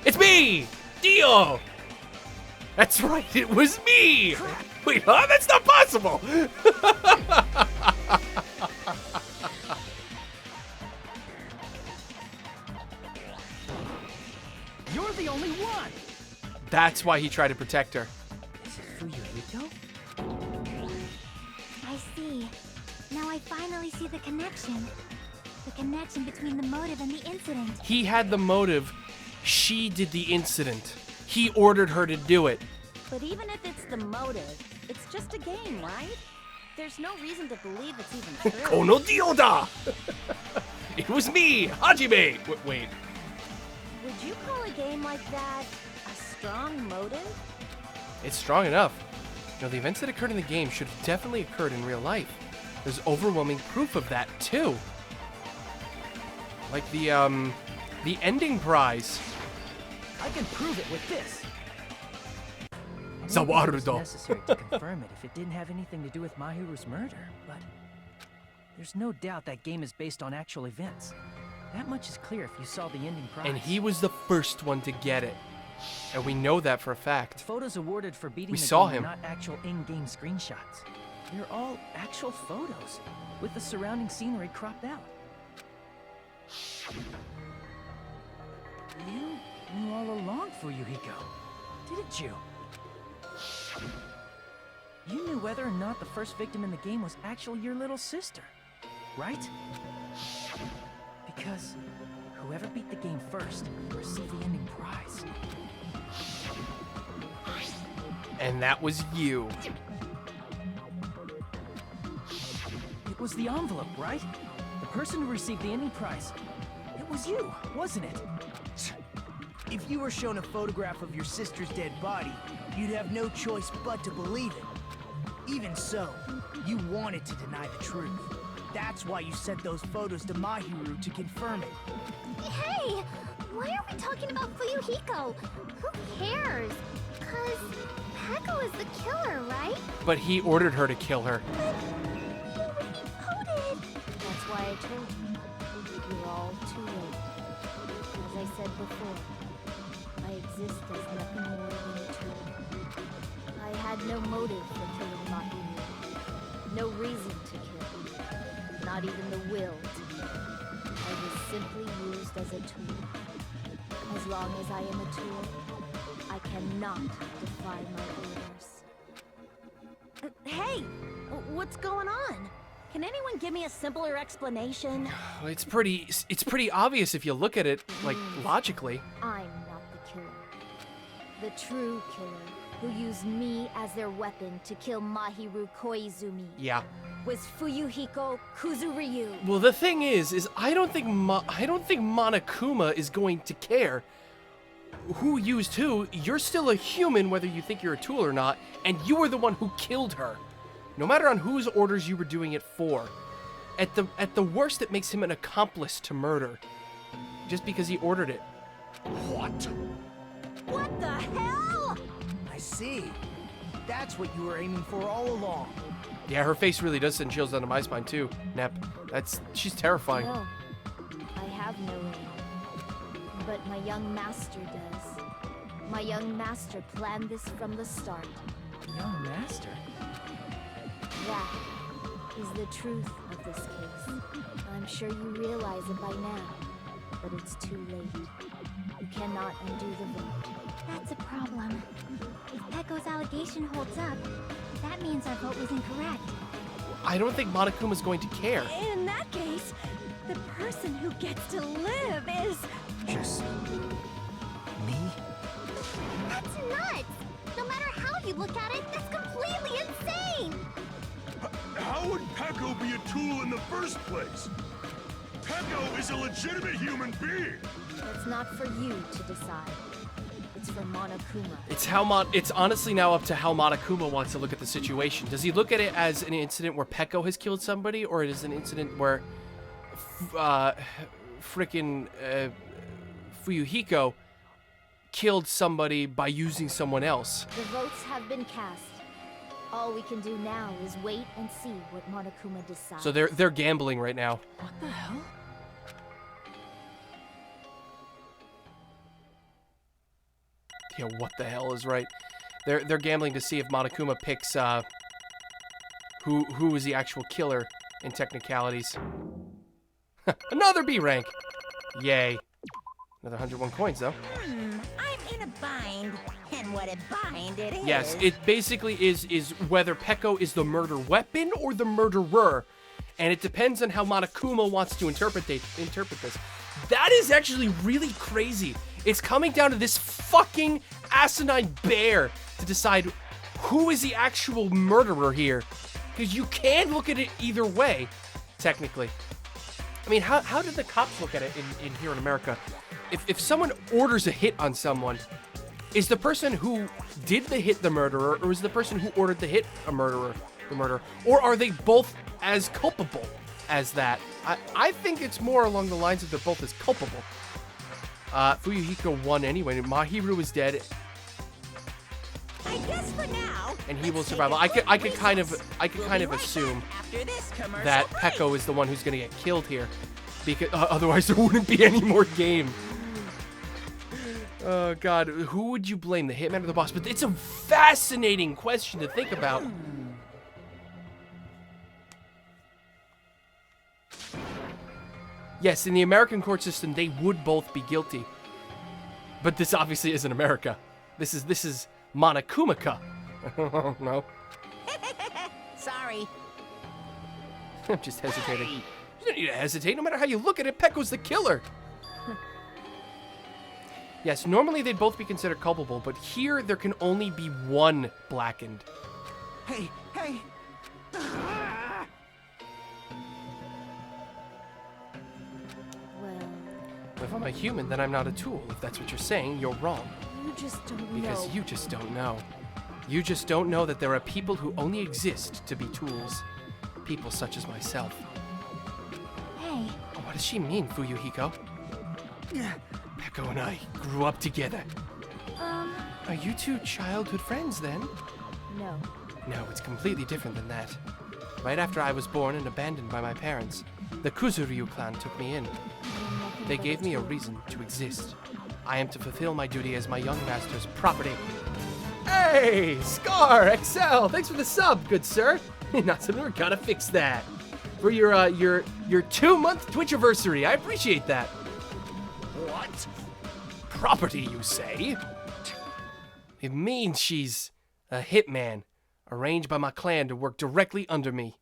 It's me! Dio! That's right, it was me! Wait, huh? That's not possible!
You're the only one!
That's why he tried to protect her.
Is it Fuyuhiko?
I see. Now I finally see the connection. The connection between the motive and the incident.
He had the motive. She did the incident. He ordered her to do it.
But even if it's the motive, it's just a game, right? There's no reason to believe it's even true.
Kono Dioda! It was me, Hajime! Wait.
Would you call a game like that a strong motive?
It's strong enough. You know, the events that occurred in the game should have definitely occurred in real life. There's overwhelming proof of that, too. Like the ending prize.
I can prove it with this.
I don't think it was
Zawarudo.
necessary to confirm it if it didn't have anything to do with Mahiru's murder, but there's no doubt that game is based on actual events. That much is clear if you saw the ending prize.
And he was the first one to get it. And we know that for a
The
fact.
photos awarded for beating
We
the
saw
game
him.
are not actual in-game screenshots. They're all actual photos, with the surrounding scenery cropped out. You knew all along, Fuyuhiko, didn't you? You knew whether or not the first victim in the game was actually your little sister, right? Because whoever beat the game first received the ending prize.
And that was you.
It was the envelope, right? The person who received the ending prize. It was you, wasn't it?
If you were shown a photograph of your sister's dead body, you'd have no choice but to believe it. Even so, you wanted to deny the truth. That's why you sent those photos to Mahiru to confirm it.
Hey! Why are we talking about Fuyuhiko? Who cares? 'Cause Peko is the killer, right?
But he ordered her to kill her.
He already voted!
That's why I told you. You're all too late. As I said before, I exist as nothing more than a tool. I had no motive for killing Mahiru. No reason to kill. Not even the will to kill. I was simply used as a tool. As long as I am a tool, I cannot defy my orders. Hey! What's going on? Can anyone give me a simpler explanation?
It's pretty obvious if you look at it, like, logically.
I'm not the killer. The true killer, who used me as their weapon to kill Mahiru Koizumi.
Yeah.
was Fuyuhiko Kuzuryu.
Well, the thing is I don't think Monokuma is going to care who used who. You're still a human, whether you think you're a tool or not, and you were the one who killed her. No matter on whose orders you were doing it for. At the worst, it makes him an accomplice to murder. Just because he ordered it.
What?
What the hell?
I see. That's what you were aiming for all along.
Yeah, her face really does send chills down to my spine too, Nep. She's terrifying.
No, I have no aim. But my young master does. My young master planned this from the start.
Young master.
That is the truth of this case. I'm sure you realize it by now, but it's too late. You cannot undo the vote.
That's a problem. If Pecco's allegation holds up, that means our vote was incorrect.
I don't think Monokuma's going to care.
In that case, the person who gets to live is...
Just... me?
That's nuts! No matter how you look at it, that's completely insane!
How would Pecco be a tool in the first place? Pecco is a legitimate human being!
That's not for you to decide. It's for Monokuma.
It's honestly now up to how Monokuma wants to look at the situation. Does he look at it as an incident where Pecco has killed somebody, or it is an incident where frickin' Fuyuhiko killed somebody by using someone else?
The votes have been cast. All we can do now is wait and see what Monokuma decides.
So they're gambling right now.
What the hell?
Yeah, what the hell is right? They're gambling to see if Monokuma picks who is the actual killer in technicalities. Another B rank. Yay. Another 101 coins though.
I'm in a bind. And what a bind it is.
Yes, it basically is whether Pecco is the murder weapon or the murderer. And it depends on how Monokuma wants to interpret this. That is actually really crazy. It's coming down to this fucking asinine bear to decide who is the actual murderer here. Because you can look at it either way, technically. I mean, how did the cops look at it in here in America? If someone orders a hit on someone, is the person who did the hit the murderer, or is the person who ordered the hit the murderer? Or are they both as culpable as that? I think it's more along the lines of they're both as culpable. Fuyuhiko won anyway. Mahiru is dead,
I guess for now.
and he will survive. I could kind of assume that Pecco is the one who's gonna get killed here, because otherwise there wouldn't be any more game. Oh God, who would you blame, the hitman or the boss? But it's a fascinating question to think about. Yes, in the American court system, they would both be guilty. But this obviously isn't America. This is Monokumaka. No.
Sorry.
I'm just hesitating. You don't need to hesitate. No matter how you look at it, Pecco's the killer. Yes, normally they'd both be considered culpable, but here there can only be one blackened.
Hey!
Well,
If I'm a human, then I'm not a tool. If that's what you're saying, you're wrong.
you just don't
Because
know.
you just don't know. You just don't know that there are people who only exist to be tools. People such as myself.
Hey,
What does she mean, Fuyuhiko? Pecco and I grew up together. Are you two childhood friends then?
No.
No, it's completely different than that. Right after I was born and abandoned by my parents, the Kuzuryu clan took me in. They gave me a reason to exist. I am to fulfill my duty as my young master's property. Hey, Scar XL, thanks for the sub, good sir. Not something we're gotta fix that. For your 2-month Twitchiversary, I appreciate that.
What?
Property, you say? It means she's a hitman, arranged by my clan to work directly under me.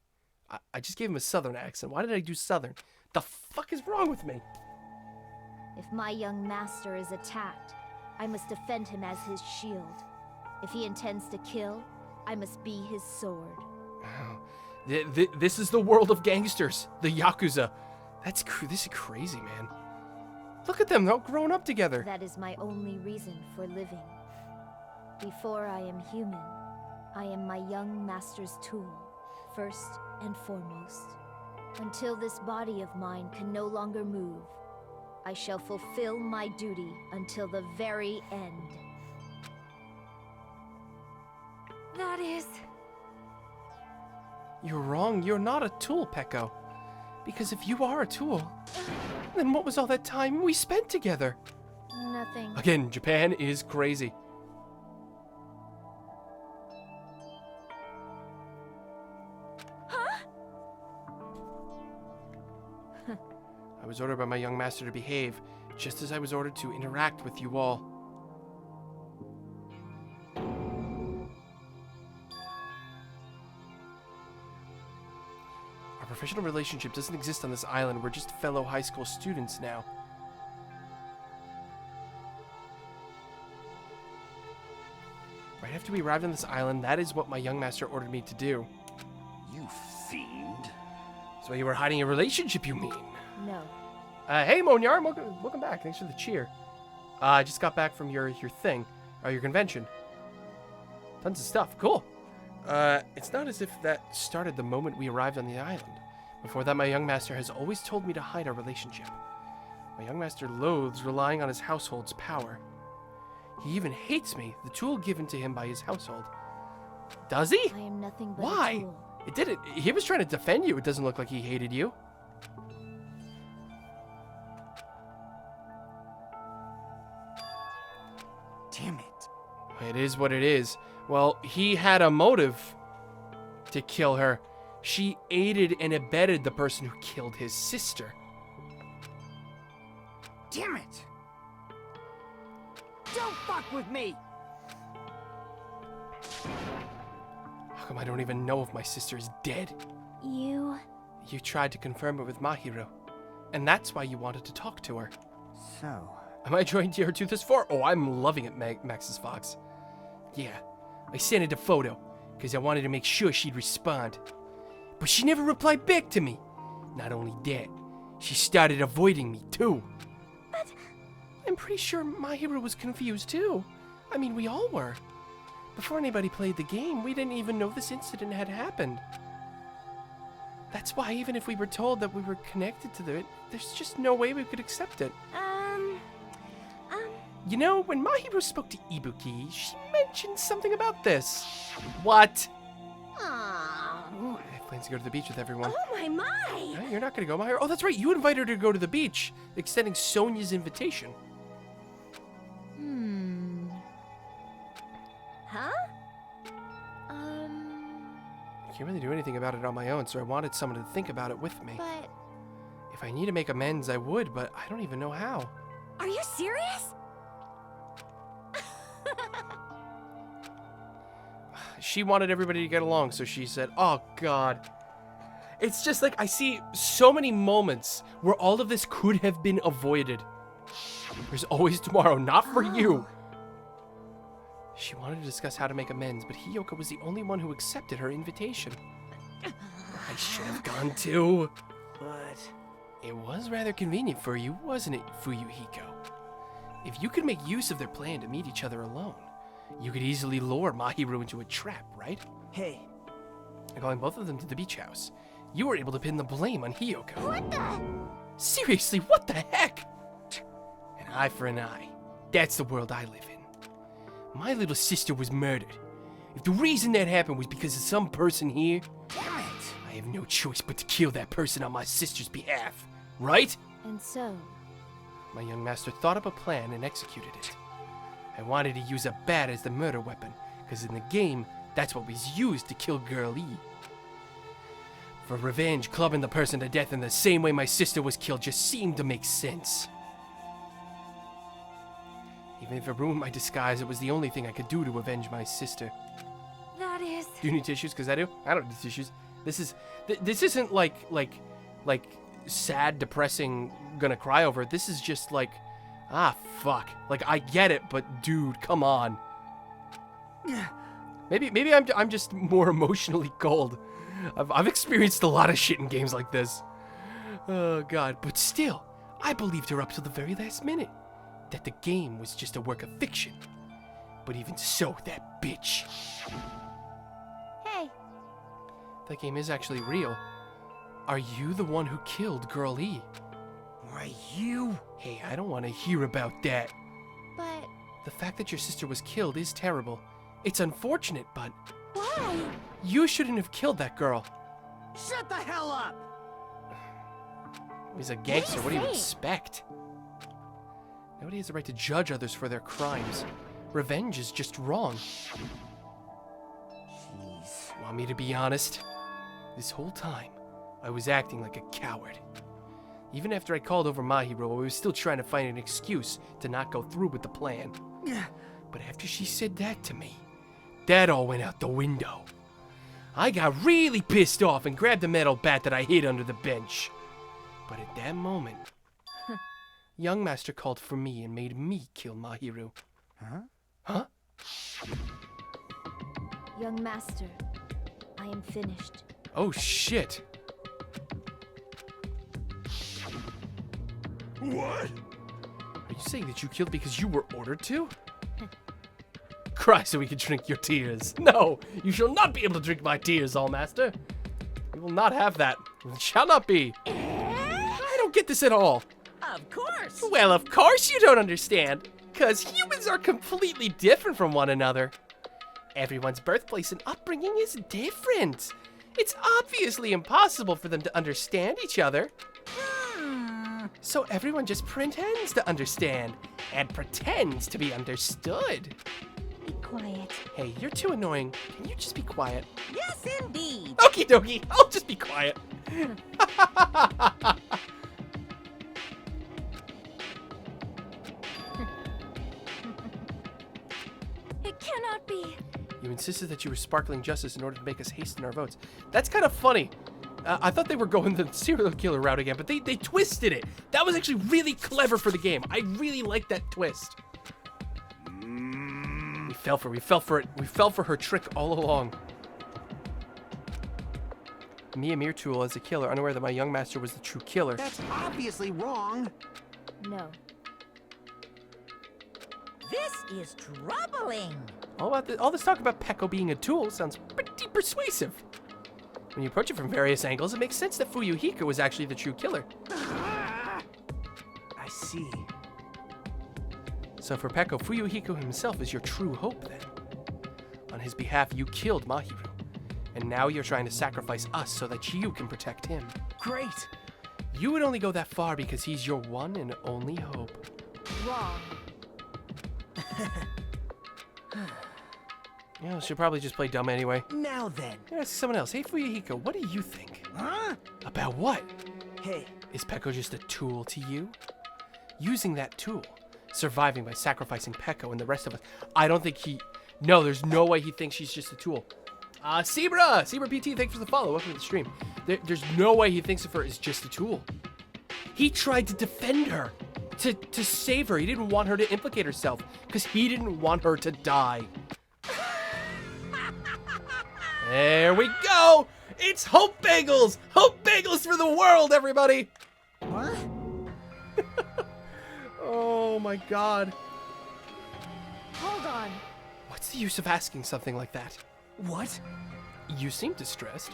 I just gave him a southern accent. Why did I do southern? The fuck is wrong with me?
If my young master is attacked, I must defend him as his shield. If he intends to kill, I must be his sword.
This is the world of gangsters, the Yakuza. This is crazy, man. Look at them, they're all grown up together.
That is my only reason for living. Before I am human, I am my young master's tool, first and foremost. Until this body of mine can no longer move, I shall fulfill my duty until the very end. That is...
You're wrong, you're not a tool, Peko. Because if you are a tool, then what was all that time we spent together?
nothing.
Again, Japan is crazy. I was ordered by my young master to behave, just as I was ordered to interact with you all. Our professional relationship doesn't exist on this island. We're just fellow high school students now. Right after we arrived on this island, that is what my young master ordered me to do.
You fiend.
So you were hiding a relationship, you mean?
No.
Hey, Monyar, welcome back. Thanks for the cheer. I just got back from your thing, your convention. Tons of stuff. Cool. It's not as if that started the moment we arrived on the island. Before that, my young master has always told me to hide our relationship. My young master loathes relying on his household's power. He even hates me, the tool given to him by his household. Does he?
I am nothing but
Why?
a tool.
It didn't. He was trying to defend you. It doesn't look like he hated you.
Damn it.
It is what it is. Well, he had a motive to kill her. She aided and abetted the person who killed his sister.
Damn it. Don't fuck with me.
How come I don't even know if my sister is dead?
You...
You tried to confirm it with Mahiro. And that's why you wanted to talk to her.
So,
Am I joining TR2 this far? Oh, I'm loving it, Max's Fox. Yeah, I sent her the photo, because I wanted to make sure she'd respond. But she never replied back to me. Not only that, she started avoiding me, too.
But...
I'm pretty sure Mahiro was confused, too. I mean, we all were. Before anybody played the game, we didn't even know this incident had happened. That's why even if we were told that we were connected to it, there's just no way we could accept it. You know, when Mahiro spoke to Ibuki, she mentioned something about this. What?
Aww.
I have plans to go to the beach with everyone.
Oh my!
No, you're not gonna go, Mahiro. Oh, that's right. You invited her to go to the beach, extending Sonia's invitation.
Huh?
I can't really do anything about it on my own, so I wanted someone to think about it with me.
But...
If I need to make amends, I would, but I don't even know how.
Are you serious?
She wanted everybody to get along, so she said, oh, God. It's just like I see so many moments where all of this could have been avoided. There's always tomorrow, not for you. She wanted to discuss how to make amends, but Hiyoko was the only one who accepted her invitation. I should have gone too.
but...
It was rather convenient for you, wasn't it, Fuyuhiko? If you could make use of their plan to meet each other alone, you could easily lure Mahiro into a trap, right?
Hey,
By calling both of them to the beach house, you were able to pin the blame on Hiyoko.
What the...
Seriously, what the heck? An eye for an eye. That's the world I live in. My little sister was murdered. If the reason that happened was because of some person here,
damn it.
I have no choice but to kill that person on my sister's behalf, right?
And so...
My young master thought up a plan and executed it. I wanted to use a bat as the murder weapon, because in the game, that's what was used to kill Girl E. For revenge, clubbing the person to death in the same way my sister was killed just seemed to make sense. Even if it ruined my disguise, it was the only thing I could do to avenge my sister.
That is...
Do you need tissues? Because I do. I don't need tissues. This isn't like sad, depressing, gonna cry over it. This is just like, fuck. Like, I get it, but dude, come on. Maybe I'm just more emotionally cold. I've experienced a lot of shit in games like this. Oh, God. But still, I believed her up till the very last minute. That the game was just a work of fiction. But even so, that bitch.
Hey,
That game is actually real. Are you the one who killed Girl E?
Why, you?
Hey, I don't want to hear about that.
but
The fact that your sister was killed is terrible. It's unfortunate, but
why?
you shouldn't have killed that girl.
Shut the hell up!
He's a gangster. What do you
saying?
expect? Nobody has the right to judge others for their crimes. Revenge is just wrong.
Jeez.
Want me to be honest? This whole time, I was acting like a coward. Even after I called over Mahiro, I was still trying to find an excuse to not go through with the plan. But after she said that to me, that all went out the window. I got really pissed off and grabbed the metal bat that I hid under the bench. But at that moment, young master called for me and made me kill Mahiro.
Huh?
Huh?
Young master, I am finished.
Oh shit.
What?
Are you saying that you killed because you were ordered to? Cry so we can drink your tears. No, you shall not be able to drink my tears, Allmaster. You will not have that. It shall not be. I don't get this at all.
Of course.
Well, of course you don't understand. Because humans are completely different from one another. Everyone's birthplace and upbringing is different. It's obviously impossible for them to understand each other. So everyone just pretends to understand and pretends to be understood.
Be quiet.
Hey, you're too annoying. Can you just be quiet?
Yes, indeed.
Okie dokie, I'll just be quiet.
It cannot be.
You insisted that you were sparkling justice in order to make us hasten our votes. That's kind of funny. I thought they were going the serial killer route again, but they twisted it. That was actually really clever for the game. I really like that twist. We fell for it. We fell for her trick all along. Me, a mere tool, as a killer, unaware that my young master was the true killer.
That's obviously wrong.
No.
This is troubling.
All this talk about Peko being a tool sounds pretty persuasive. When you approach it from various angles, it makes sense that Fuyuhiko was actually the true killer.
I see.
So for Peko, Fuyuhiko himself is your true hope then. On his behalf, you killed Mahiro. And now you're trying to sacrifice us so that you can protect him.
Great.
You would only go that far because he's your one and only hope.
Wrong.
Yeah, she'll probably just play dumb anyway.
Now then.
Ask someone else. Hey, Fuyuhiko, what do you think?
Huh?
About what?
Hey,
Is Peko just a tool to you? Using that tool, surviving by sacrificing Peko and the rest of us. I don't think he... No, there's no way he thinks she's just a tool. Sebra PT, thanks for the follow. Welcome to the stream. There's no way he thinks of her as just a tool. He tried to defend her, to save her. He didn't want her to implicate herself because he didn't want her to die. There we go. It's Hope Bagels. Hope Bagels for the world, everybody.
what?
Oh my God.
Hold on.
What's the use of asking something like that?
What?
You seem distressed.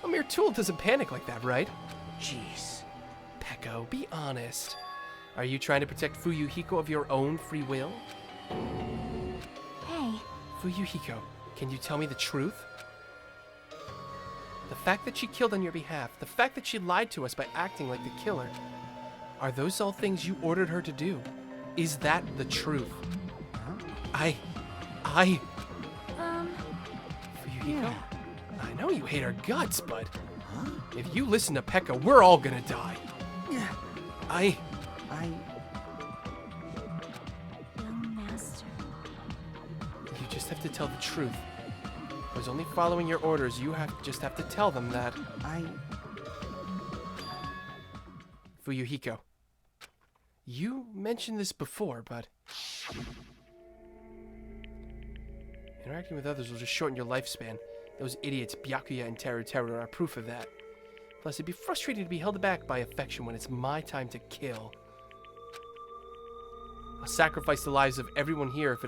A mere tool doesn't panic like that, right?
Jeez.
Peko, be honest. Are you trying to protect Fuyuhiko of your own free will?
Hey,
Fuyuhiko, can you tell me the truth? The fact that she killed on your behalf, the fact that she lied to us by acting like the killer, are those all things you ordered her to do? Is that the truth? Fuyuhiko, I know you hate our guts, but if you listen to Peko, we're all gonna die.
young master.
You just have to tell the truth. I was only following your orders. You just have to tell them that. Fuyuhiko, you mentioned this before, but interacting with others will just shorten your lifespan. Those idiots, Byakuya and Teru, are proof of that. Plus, it'd be frustrating to be held back by affection when it's my time to kill. I'll sacrifice the lives of everyone here if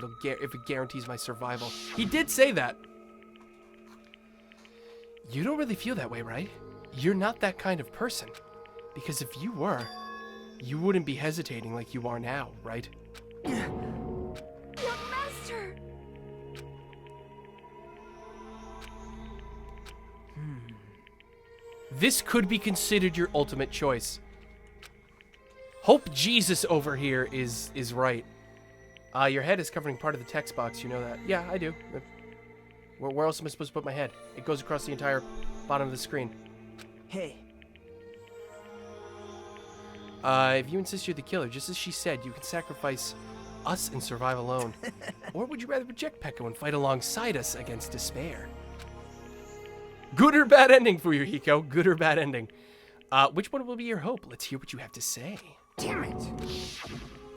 it guarantees my survival. He did say that. You don't really feel that way, right? You're not that kind of person. Because if you were, you wouldn't be hesitating like you are now, right?
Young master!
This could be considered your ultimate choice. Hope Jesus over here is right. Your head is covering part of the text box, you know that. Yeah, I do. Where else am I supposed to put my head? It goes across the entire bottom of the screen.
Hey,
If you insist you're the killer, just as she said, you can sacrifice us and survive alone. Or would you rather reject Peko and fight alongside us against despair? Good or bad ending for you, Hiko? Good or bad ending? Which one will be your hope? Let's hear what you have to say.
damn it!